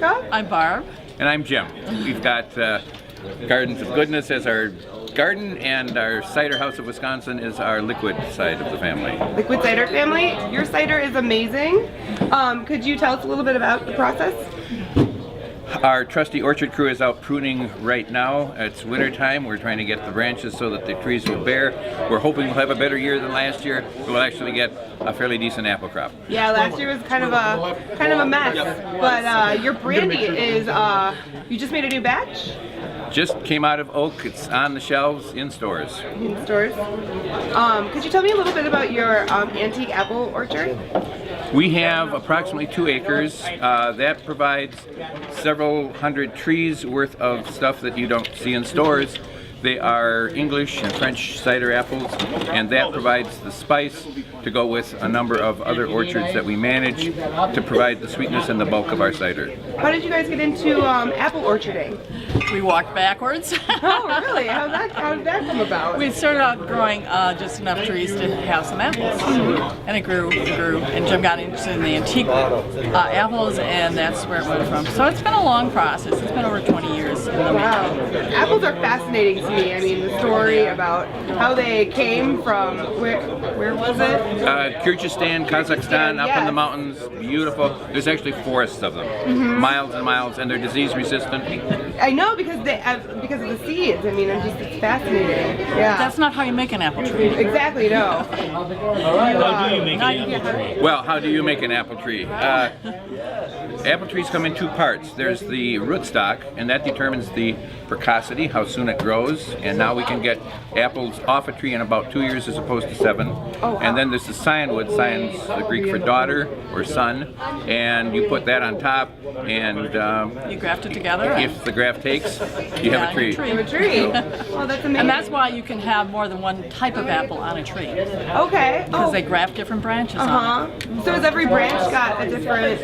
I'm Barb. And I'm Jim. We've got Gardens of Goodness as our garden, and our Cider House of Wisconsin is our liquid side of the family. Liquid cider family. Your cider is amazing. Could you tell us a little bit about the process? Our trusty orchard crew is out pruning right now. It's winter time. We're trying to get the branches so that the trees will bear. We're hoping we'll have a better year than last year. We'll actually get a fairly decent apple crop. Yeah, last year was kind of a mess. But your brandy is you just made a new batch? Just came out of oak. It's on the shelves in stores. In stores. Could you tell me a little bit about your antique apple orchard? We have approximately 2 acres. That provides several hundred trees worth of stuff that you don't see in stores. They are English and French cider apples, and that provides the spice to go with a number of other orchards that we manage to provide the sweetness and the bulk of our cider. How did you guys get into apple orcharding? We walked backwards. Oh, really? How did that come about? We started out growing just enough trees to have some apples. And it grew, and Jim got interested in the antique apples, and that's where it went from. So it's been a long process. It's been over 20 years. Wow. Apples are fascinating to me. I mean, the story about how they came from, where was it? Kyrgyzstan, Kazakhstan, up in the mountains, beautiful. There's actually forests of them, miles and miles, and they're disease resistant. I know because of the seeds. I mean, it's fascinating. Yeah. That's not how you make an apple tree. Exactly, no. How do you make an apple tree? Well, how do you make an apple tree? Apple trees come in 2 parts. There's the rootstock, and that determines the precocity, how soon it grows. And now we can get apples off a tree in about 2 years as opposed to 7. Oh, wow. And then there's the scionwood. Scion's the Greek for daughter or son, and you put that on top, and You graft it together. if the graft takes, you have a tree. You have a tree. Oh, that's amazing. And that's why you can have more than one type of apple on a tree. Okay. Because they graft different branches on it. So has every branch got a different...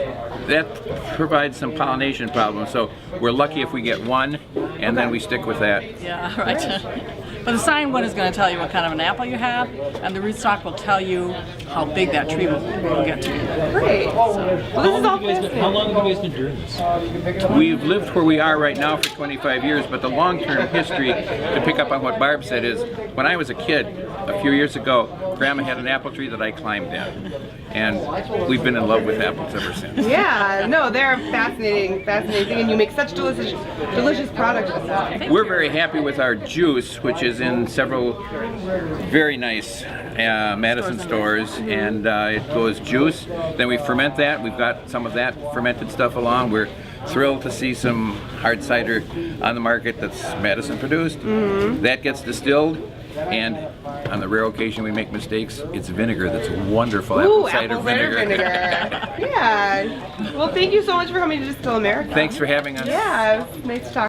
That provides some pollination problems, so we're lucky if we get one, and then we stick with that. Yeah, right. But the scionwood is going to tell you what kind of an apple you have, and the rootstock will tell you how big that tree will get to be. Great. Well, this is all fascinating. How long have you guys been doing this? We've lived where we are right now for 25 years, but the long-term history, to pick up on what Barb said, is when I was a kid, a few years ago, Grandma had an apple tree that I climbed in, and we've been in love with apples ever since. Yeah, no, they're fascinating thing, and you make such delicious products with that. We're very happy with our juice, which is in several very nice Madison stores, and it goes juice. Then we ferment that. We've got some of that fermented stuff along. We're thrilled to see some hard cider on the market that's Madison produced. That gets distilled, and on the rare occasion we make mistakes, it's vinegar that's wonderful. Ooh, apple cider vinegar. Yeah. Well, thank you so much for coming to Distill America. Thanks for having us. Yeah, it was nice to talk.